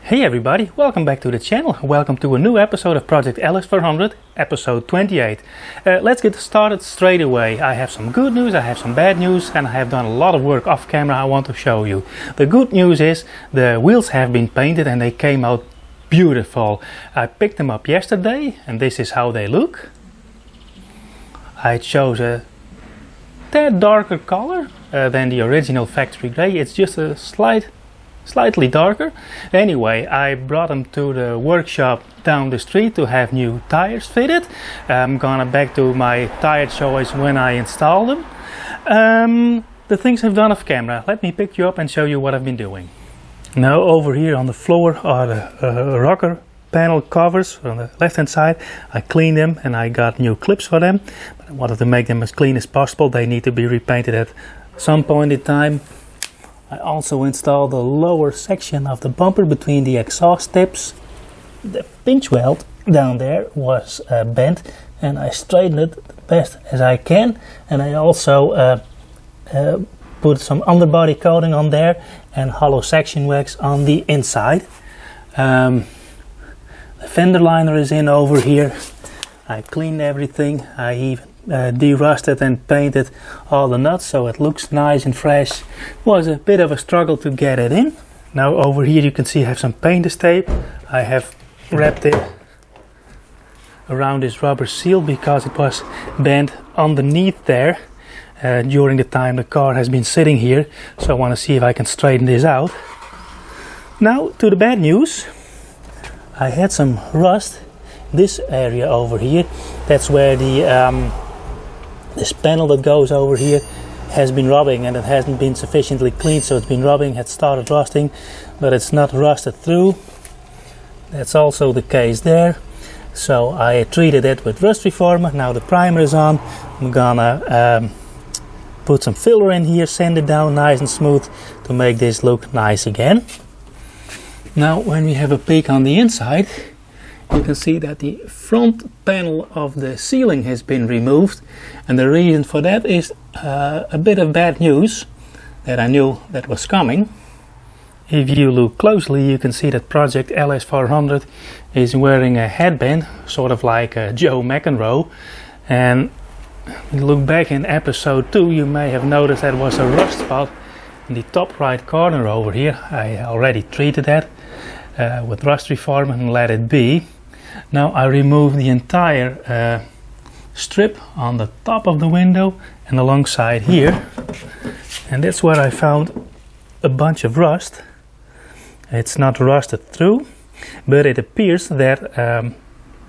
Hey everybody, welcome back to the channel. Welcome to a new episode of Project LS400, episode 28. Let's get started straight away. I have some good news, I have some bad news, and I have done a lot of work off camera I want to show you. The good news is the wheels have been painted and they came out beautiful. I picked them up yesterday and this is how they look. I chose a tad darker color than the original factory grey. It's just a slightly darker. Anyway, I brought them to the workshop down the street to have new tires fitted. I'm gonna back to my tire choice when I install them. The things I've done off camera. Let me pick you up and show you what I've been doing. Now over here on the floor are the rocker panel covers on the left hand side. I cleaned them and I got new clips for them, but I wanted to make them as clean as possible. They need to be repainted at some point in time. I also installed the lower section of the bumper between the exhaust tips. The pinch weld down there was bent and I straightened it the best as I can, and I also put some underbody coating on there and hollow section wax on the inside. The fender liner is in over here. I cleaned everything. I even derusted and painted all the nuts so it looks nice and fresh. Was a bit of a struggle to get it in. Now over here you can see I have some painter's tape. I have wrapped it around this rubber seal because it was bent underneath there during the time the car has been sitting here, so I want to see if I can straighten this out. Now to the bad news. I had some rust. This area over here, that's where the this panel that goes over here has been rubbing and it hasn't been sufficiently cleaned, so it's been rubbing, had started rusting, but it's not rusted through. That's also the case there. So I treated it with rust reformer. Now the primer is on. I'm gonna put some filler in here, sand it down nice and smooth to make this look nice again. Now when we have a peek on the inside, you can see that the front panel of the ceiling has been removed, and the reason for that is a bit of bad news that I knew that was coming. If you look closely, you can see that Project LS400 is wearing a headband, sort of like Joe McEnroe, and when you look back in episode 2, you may have noticed there was a rust spot in the top right corner over here. I already treated that with rust reform and let it be. Now I removed the entire strip on the top of the window and alongside here, and that's where I found a bunch of rust. It's not rusted through, but it appears that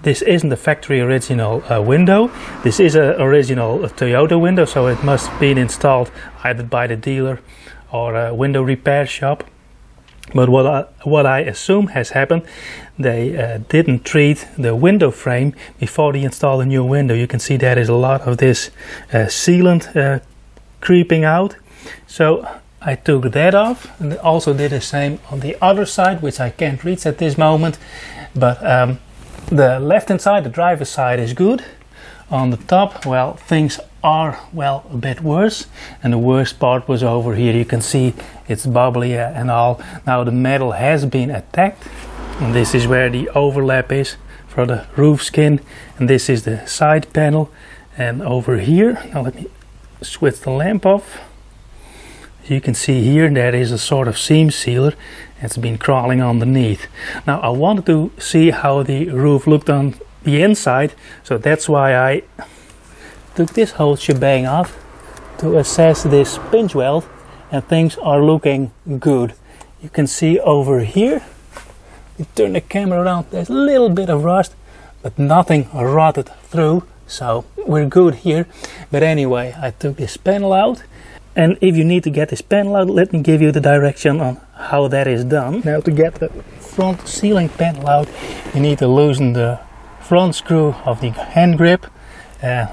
this isn't the factory original window. This is an original Toyota window, so it must have been installed either by the dealer or a window repair shop. But what I assume has happened, they didn't treat the window frame before they installed a new window. You can see there is a lot of this sealant creeping out. So I took that off and also did the same on the other side, which I can't reach at this moment. But the left hand side, the driver's side, is good. On the top, well, things are, well, a bit worse, and the worst part was over here. You can see it's bubbly and all. Now the metal has been attacked, and this is where the overlap is for the roof skin, and this is the side panel. And over here, now let me switch the lamp off. You can see here there is a sort of seam sealer. It's been crawling underneath. Now I wanted to see how the roof looked on the inside, so that's why I took this whole shebang off to assess this pinch weld, and things are looking good. You can see over here, you turn the camera around, there's a little bit of rust, but nothing rotted through, so we're good here. But anyway, I took this panel out, and if you need to get this panel out, let me give you the direction on how that is done. Now to get the front ceiling panel out, you need to loosen the front screw of the hand grip.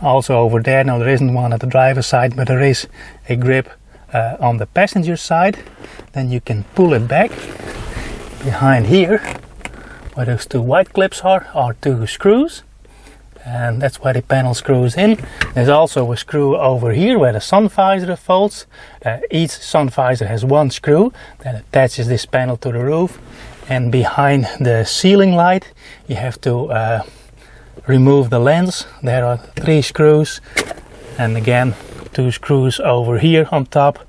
Also over there, now there isn't one at the driver's side, but there is a grip on the passenger side. Then you can pull it back. Behind here, where those two white clips are two screws, and that's where the panel screws in. There's also a screw over here where the sun visor folds. Each sun visor has one screw that attaches this panel to the roof, and behind the ceiling light you have to remove the lens. There are 3 screws, and again 2 screws over here on top,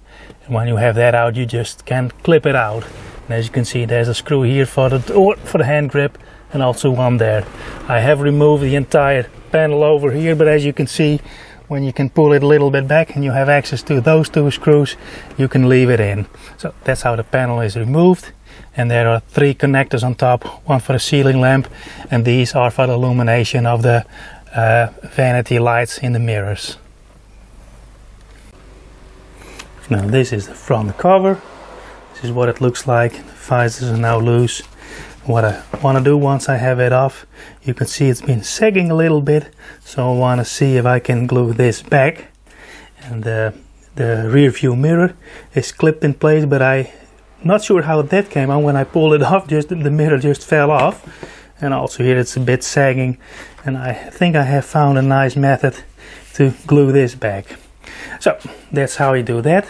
and when you have that out you just can clip it out. And as you can see, there's a screw here for the door, for the hand grip, and also one there. I have removed the entire panel over here, but as you can see, when you can pull it a little bit back and you have access to those 2 screws, you can leave it in. So that's how the panel is removed. And there are 3 connectors on top, one for a ceiling lamp, and these are for the illumination of the vanity lights in the mirrors. Now this is the front cover. This is what it looks like. The visors are now loose. What I want to do once I have it off, you can see it's been sagging a little bit, so I want to see if I can glue this back. And the rear view mirror is clipped in place, but I'm not sure how that came on. When I pulled it off, just the mirror just fell off. And also here it's a bit sagging, and I think I have found a nice method to glue this back. So that's how you do that.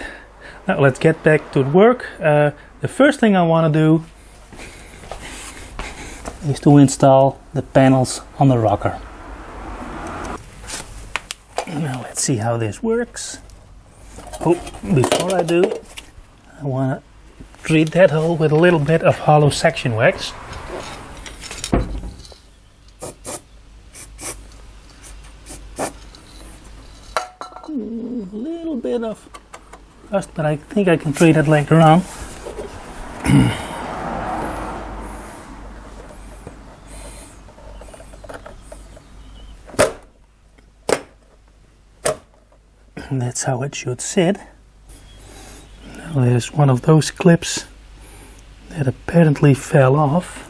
Now let's get back to work. The first thing I want to do is to install the panels on the rocker. Now let's see how this works. Oh, before I do, I want to treat that hole with a little bit of hollow section wax. A little bit of rust, but I think I can treat it later on. And that's how it should sit. Now there's one of those clips that apparently fell off.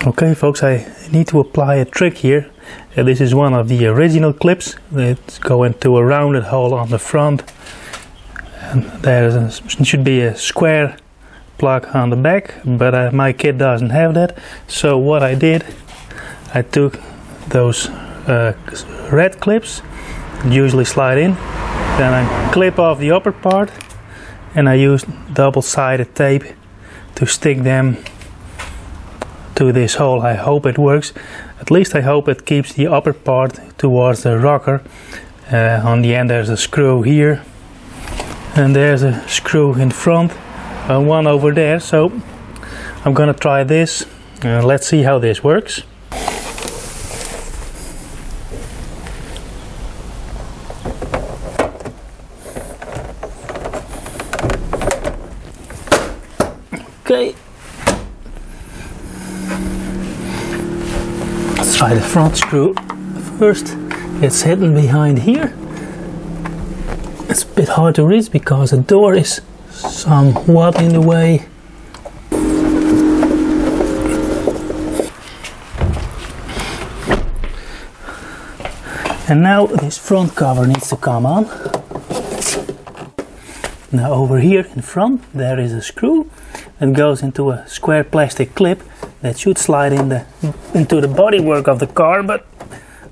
Okay folks, I need to apply a trick here. This is one of the original clips that go into a rounded hole on the front. And there should be a square plug on the back, but my kit doesn't have that. So what I did, I took those red clips, usually slide in, then I clip off the upper part, and I used double-sided tape to stick them to this hole. I hope it works. At least I hope it keeps the upper part towards the rocker. On the end there's a screw here, and there's a screw in front, one over there. So I'm gonna try this. Let's see how this works. Okay, let's try the front screw first. It's hidden behind here. It's a bit hard to reach because the door is somewhat in the way. And now this front cover needs to come on. Now over here in front there is a screw that goes into a square plastic clip that should slide into the bodywork of the car, but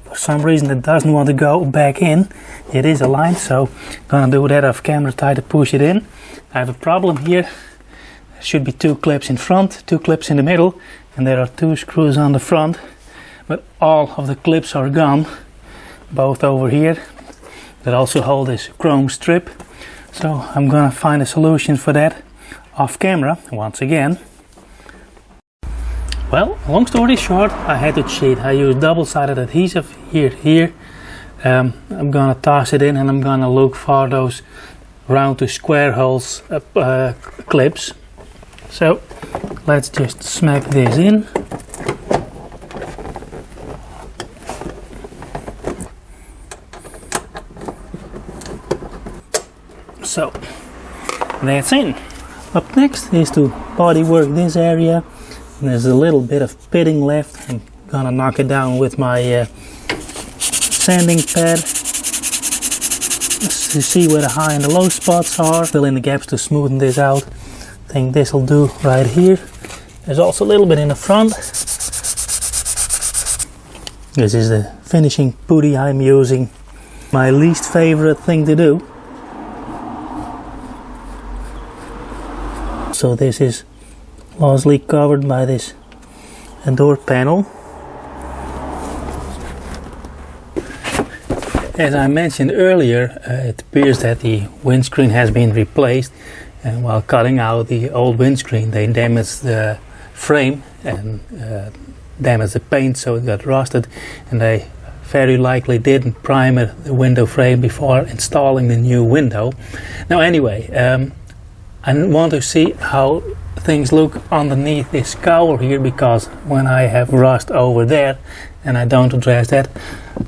for some reason it doesn't want to go back in. It is aligned, so I'm gonna do that off camera, try to push it in. I have a problem here. There should be 2 clips in front, 2 clips in the middle, and there are 2 screws on the front, but all of the clips are gone, both over here that also hold this chrome strip. So I'm gonna find a solution for that off camera once again. Well, long story short, I had to cheat. I used double-sided adhesive here. I'm gonna toss it in, and I'm gonna look for those round to square holes clips. So let's just smack this in. So that's in. Up next is to bodywork this area. There's a little bit of pitting left. I'm gonna knock it down with my sanding pad to see where the high and the low spots are. Fill in the gaps to smoothen this out. I think this will do right here. There's also a little bit in the front. This is the finishing putty I'm using. My least favorite thing to do. So this is loosely covered by this door panel. As I mentioned earlier, it appears that the windscreen has been replaced, and while cutting out the old windscreen they damaged the frame and damaged the paint, so it got rusted, and they very likely didn't primer the window frame before installing the new window. Now anyway, I want to see how things look underneath this cowl here, because when I have rust over there and I don't address that,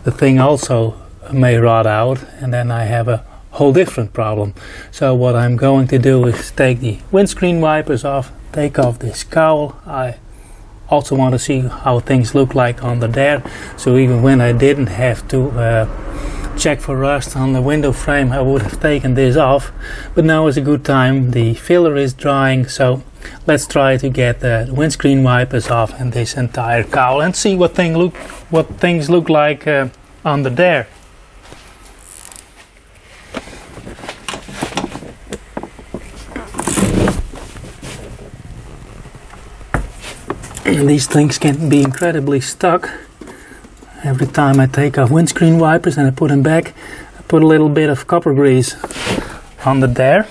the thing also may rot out, and then I have a whole different problem. So what I'm going to do is take the windscreen wipers off, take off this cowl. I also want to see how things look like under there, so even when I didn't have to check for rust on the window frame, I would have taken this off. But now is a good time, the filler is drying, so let's try to get the windscreen wipers off and this entire cowl and see what things look like under there. And these things can be incredibly stuck. Every time I take off windscreen wipers and I put them back, I put a little bit of copper grease under there.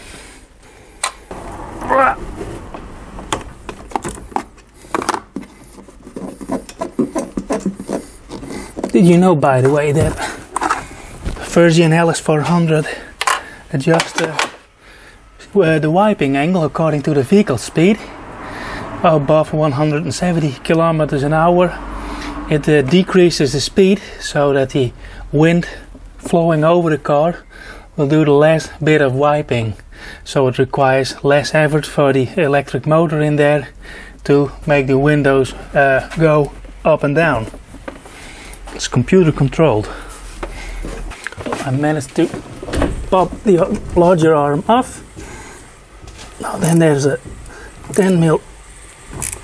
Did you know, by the way, that Version LS 400 adjusts the wiping angle according to the vehicle speed? Above 170 kilometers an hour, it decreases the speed so that the wind flowing over the car will do the last bit of wiping. So it requires less effort for the electric motor in there to make the windows go up and down. It's computer controlled. I managed to pop the larger arm off. Now then there's a 10mm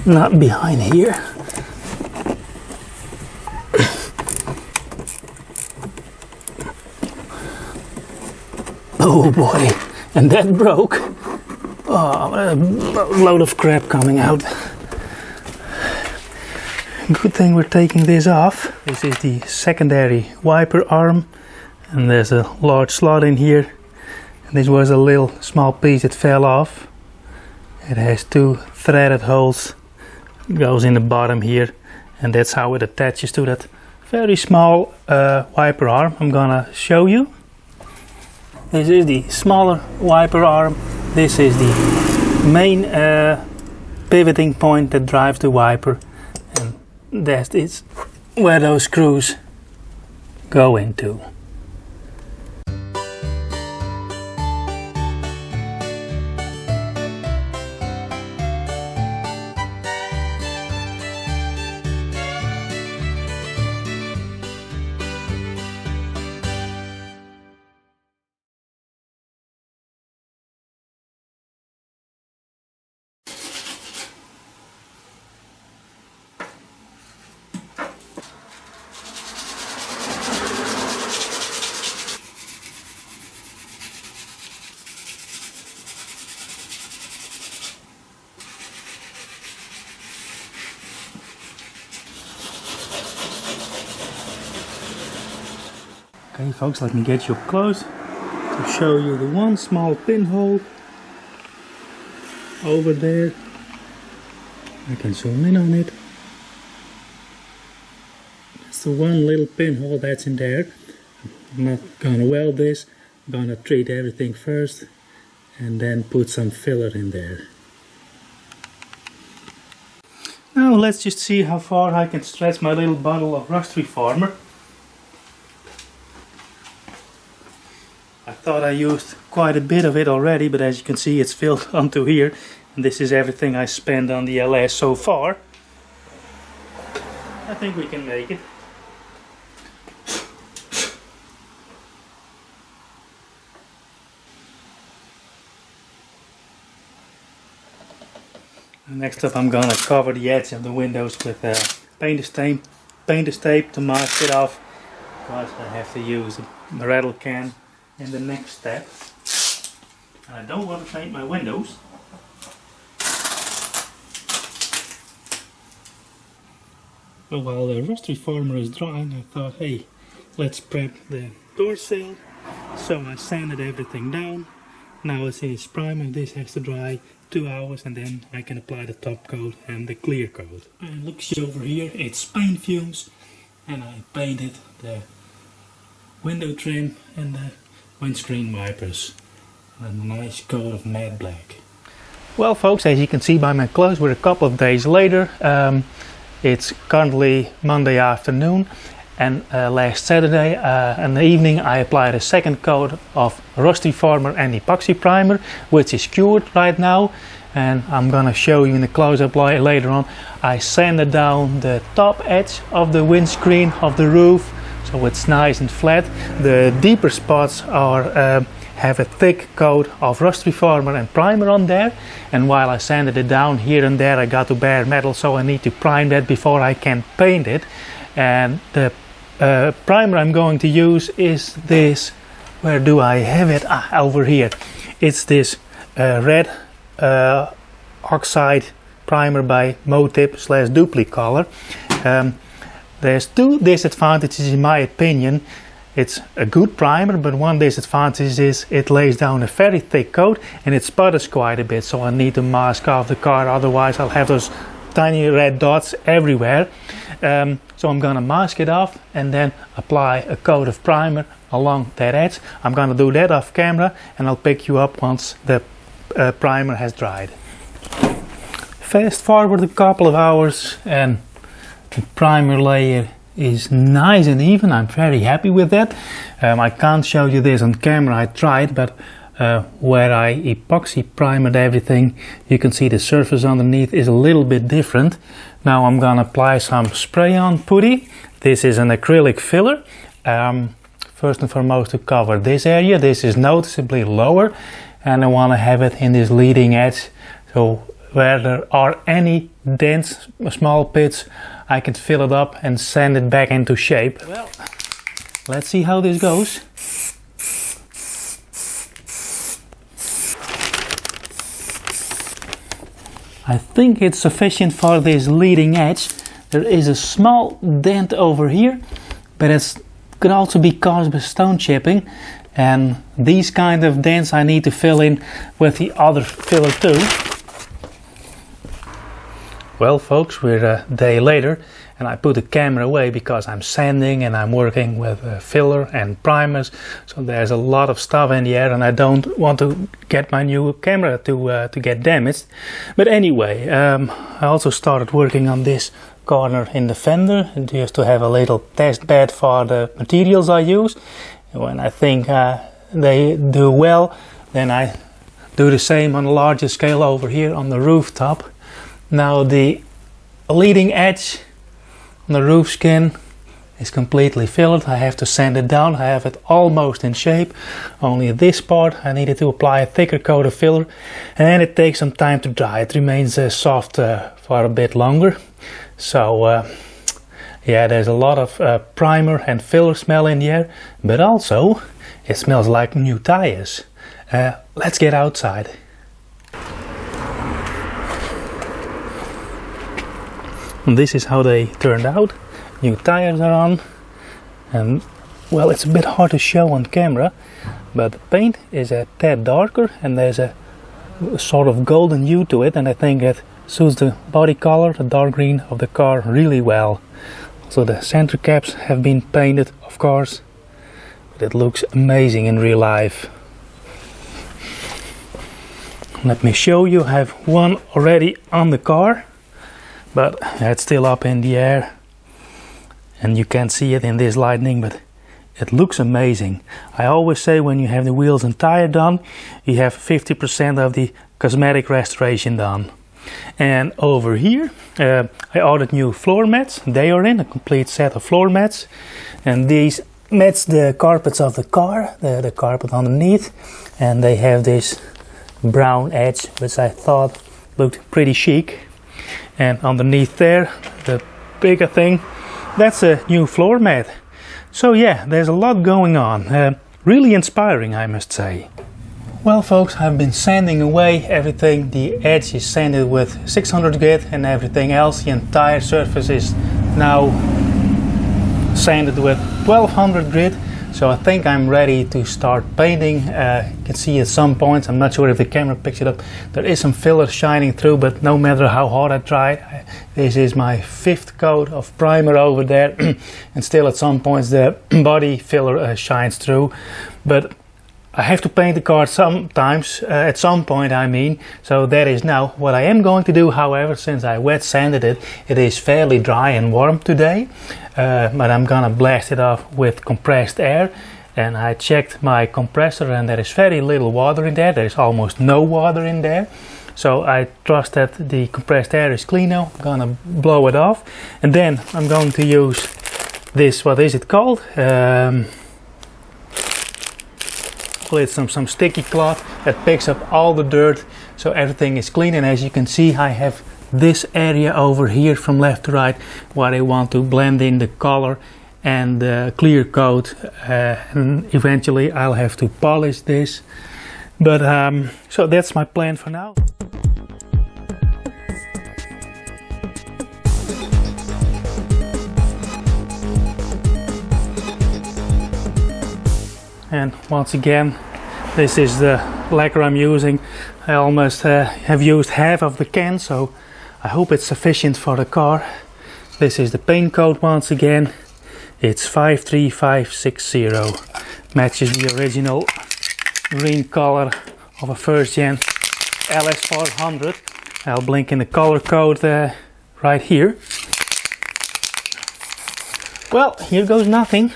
nut behind here. Oh boy, and that broke. Oh, a load of crap coming out. Good thing we're taking this off. This is the secondary wiper arm, and there's a large slot in here. And this was a little small piece that fell off. It has two threaded holes. It goes in the bottom here, and that's how it attaches to that very small wiper arm I'm gonna show you. This is the smaller wiper arm. This is the main pivoting point that drives the wiper, and that is where those screws go into. Okay folks, let me get you up close to show you the one small pinhole over there. I can zoom in on it. It's the one little pinhole that's in there. I'm not gonna weld this, I'm gonna treat everything first and then put some filler in there. Now let's just see how far I can stretch my little bottle of rust reformer. I thought I used quite a bit of it already, but as you can see it's filled onto here, and this is everything I spent on the LS so far. I think we can make it. And next up I'm gonna cover the edge of the windows with paint stain painter's tape to mask it off, because I have to use the rattle can in the next step. And I don't want to paint my windows. But while the Rust Reformer is drying, I thought, hey, let's prep the door sill. So I sanded everything down. Now it's in its primer. This has to dry 2 hours and then I can apply the top coat and the clear coat. And look over here, it's paint fumes, and I painted the window trim and the windscreen wipers. A nice coat of matte black. Well folks, as you can see by my clothes, we're a couple of days later. It's currently Monday afternoon, and last Saturday in the evening I applied a second coat of Rust Reformer and epoxy primer, which is cured right now, and I'm gonna show you in the close-up later on. I sanded down the top edge of the windscreen of the roof, so it's nice and flat. The deeper spots are have a thick coat of Rust Reformer and primer on there, and while I sanded it down here and there I got to bare metal, so I need to prime that before I can paint it. And the primer I'm going to use is this, where do I have it? Over here. It's this red oxide primer by Motip/Duplicolor. There's two disadvantages in my opinion. It's a good primer, but one disadvantage is it lays down a very thick coat and it sputters quite a bit, so I need to mask off the car, otherwise I'll have those tiny red dots everywhere. So I'm gonna mask it off and then apply a coat of primer along that edge. I'm gonna do that off camera and I'll pick you up once the primer has dried. Fast forward a couple of hours and the primer layer is nice and even. I'm very happy with that. I can't show you this on camera, I tried, but where I epoxy primered everything, you can see the surface underneath is a little bit different. Now I'm gonna apply some spray-on putty. This is an acrylic filler. First and foremost to cover this area. This is noticeably lower, and I want to have it in this leading edge, so where there are any dents, small pits, I can fill it up and sand it back into shape. Well, let's see how this goes. I think it's sufficient for this leading edge. There is a small dent over here, but it could also be caused by stone chipping, and these kind of dents I need to fill in with the other filler too. Well folks, we're a day later and I put the camera away because I'm sanding and I'm working with filler and primers, so there's a lot of stuff in the air and I don't want to get my new camera to get damaged. But anyway, I also started working on this corner in the fender just to have a little test bed for the materials I use. And when I think they do well, then I do the same on a larger scale over here on the rooftop. Now the leading edge on the roof skin is completely filled. I have to sand it down. I have it almost in shape. Only this part I needed to apply a thicker coat of filler, and it takes some time to dry. It remains soft for a bit longer. So yeah, there's a lot of primer and filler smell in the air, but also it smells like new tires. Let's get outside. And this is how they turned out. New tires are on, and well, it's a bit hard to show on camera, but the paint is a tad darker and there's a sort of golden hue to it, and I think it suits the body color, the dark green of the car, really well. So the center caps have been painted, of course, but it looks amazing in real life. Let me show you. I have one already on the car, but it's still up in the air and you can't see it in this lighting, but it looks amazing. I always say when you have the wheels and tire done, you have 50% of the cosmetic restoration done. And over here I ordered new floor mats. They are in a complete set of floor mats, and these match the carpets of the car, the carpet underneath, and they have this brown edge which I thought looked pretty chic. And underneath there, the bigger thing that's a new floor mat. So yeah, there's a lot going on. Really inspiring, I must say. Well folks, I've been sanding away everything. The edge is sanded with 600 grit and everything else. The entire surface is now sanded with 1200 grit. So I think I'm ready to start painting. You can see at some points, I'm not sure if the camera picks it up, there is some filler shining through, but no matter how hard I try, this is my 5th coat of primer over there, and still at some points the body filler shines through. But I have to paint the car sometimes, at some point I mean, so that is now. What I am going to do, however, since I wet sanded it, it is fairly dry and warm today, but I'm gonna blast it off with compressed air. And I checked my compressor and there is very little water in there, there is almost no water in there. So I trust that the compressed air is clean now. I'm gonna blow it off, and then I'm going to use this, what is it called? It's some sticky cloth that picks up all the dirt, so everything is clean. And as you can see, I have this area over here from left to right where I want to blend in the color and the clear coat, and eventually I'll have to polish this, but so that's my plan for now. And once again, this is the lacquer I'm using. I almost have used half of the can, so I hope it's sufficient for the car. This is the paint coat once again. It's 53560. Matches the original green color of a first gen LS 400. I'll blink in the color code right here. Well, here goes nothing.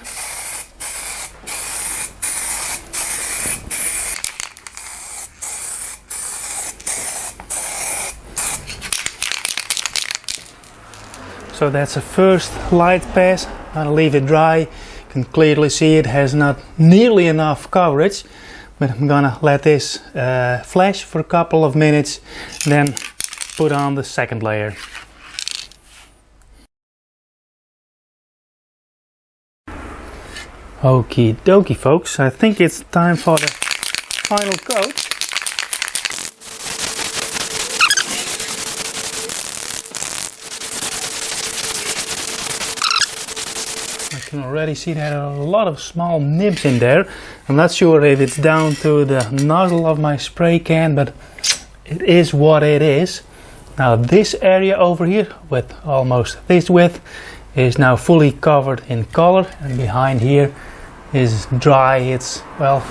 So that's the first light pass. I'm gonna leave it dry. You can clearly see it has not nearly enough coverage, but I'm gonna let this flash for a couple of minutes, then put on the second layer. Okie dokie folks, I think it's time for the final coat. You can already see there are a lot of small nibs in there. I'm not sure if it's down to the nozzle of my spray can, but it is what it is. Now this area over here with almost this width is now fully covered in color, and behind here is dry. It's well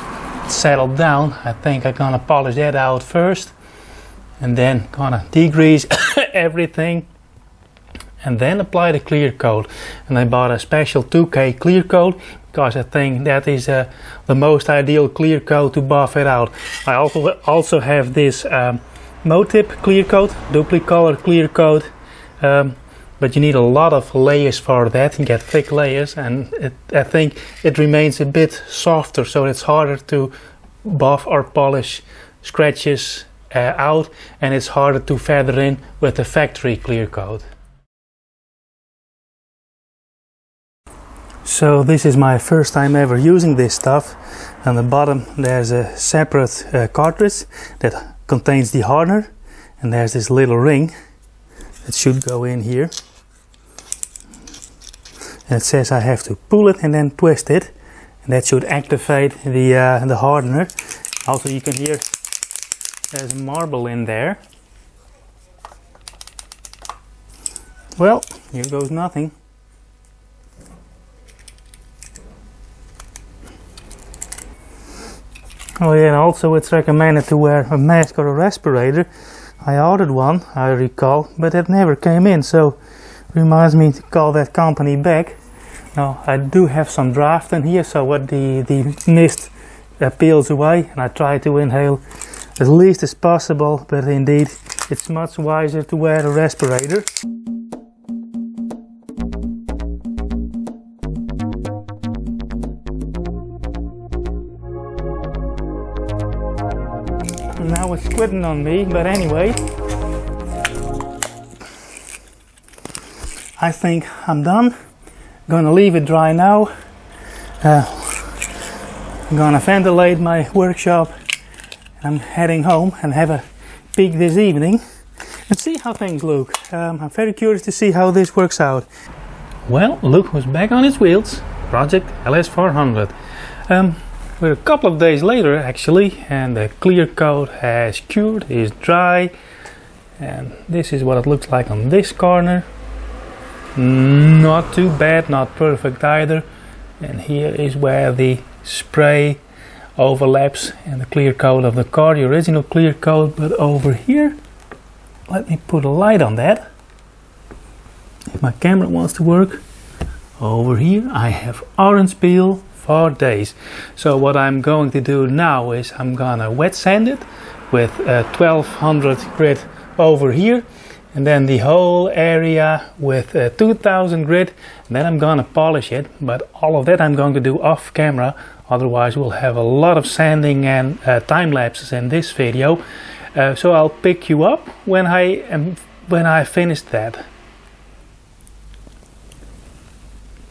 settled down. I think I'm gonna polish that out first and then gonna degrease everything and then apply the clear coat. And I bought a special 2K clear coat because I think that is the most ideal clear coat to buff it out. I also have this Motip clear coat, duplicolor clear coat, but you need a lot of layers for that and get thick layers, and I think it remains a bit softer, so it's harder to buff or polish scratches out, and it's harder to feather in with the factory clear coat. So this is my first time ever using this stuff. On the bottom there's a separate cartridge that contains the hardener, and there's this little ring that should go in here. And it says I have to pull it and then twist it, and that should activate the hardener. Also you can hear there's marble in there. Well, here goes nothing. Oh yeah, and also it's recommended to wear a mask or a respirator. I ordered one, I recall, but it never came in, so reminds me to call that company back. Now I do have some draft in here, so what the mist peels away, and I try to inhale as least as possible, but indeed it's much wiser to wear a respirator. Now it's quitting on me, but anyway, I think I'm done. gonna leave it dry now. I'm gonna ventilate my workshop. I'm heading home and have a peek this evening and see how things look. I'm very curious to see how this works out. Well, look who's back on its wheels. Project LS 400. We're a couple of days later actually, and the clear coat has cured, is dry, and this is what it looks like on this corner. Not too bad, not perfect either. And here is where the spray overlaps and the clear coat of the car, the original clear coat. But over here, let me put a light on that if my camera wants to work. Over here I have orange peel for days. So what I'm going to do now is I'm gonna wet sand it with 1200 grit over here, and then the whole area with 2000 grit, and then I'm gonna polish it. But all of that I'm going to do off camera, otherwise we'll have a lot of sanding and time lapses in this video. So I'll pick you up when I finish that.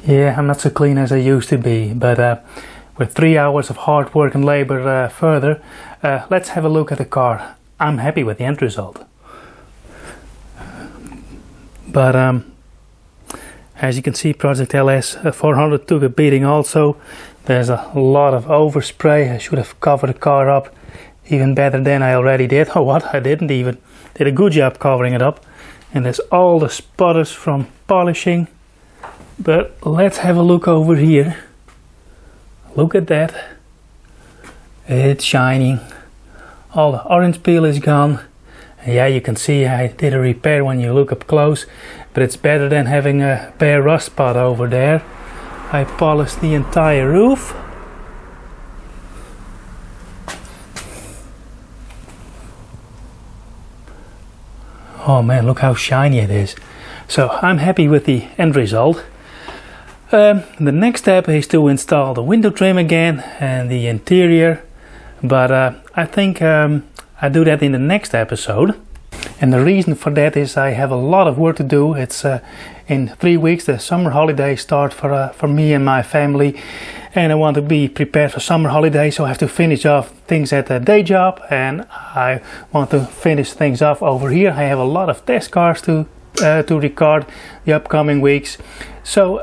Yeah, I'm not so clean as I used to be, but with 3 hours of hard work and labor further, let's have a look at the car. I'm happy with the end result. But as you can see, Project LS 400 took a beating also. There's a lot of overspray. I should have covered the car up even better than I already did. Oh, what? I didn't even. Did a good job covering it up. And there's all the sputters from polishing. But let's have a look over here. Look at that. It's shining. All the orange peel is gone. And yeah, you can see I did a repair when you look up close, but it's better than having a bare rust spot over there. I polished the entire roof. Oh man, look how shiny it is. So I'm happy with the end result. The next step is to install the window trim again and the interior, but I think I do that in the next episode. And the reason for that is I have a lot of work to do. It's in 3 weeks the summer holidays start for me and my family, and I want to be prepared for summer holidays, so I have to finish off things at the day job, and I want to finish things off over here. I have a lot of test cars to record the upcoming weeks. So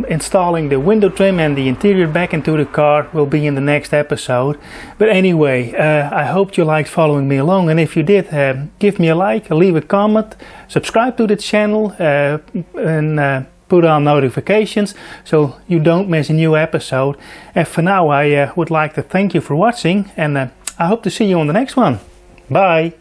installing the window trim and the interior back into the car will be in the next episode. But anyway, I hope you liked following me along, and if you did, give me a like, leave a comment, subscribe to the channel, and put on notifications so you don't miss a new episode. And for now, I would like to thank you for watching, and I hope to see you on the next one. Bye!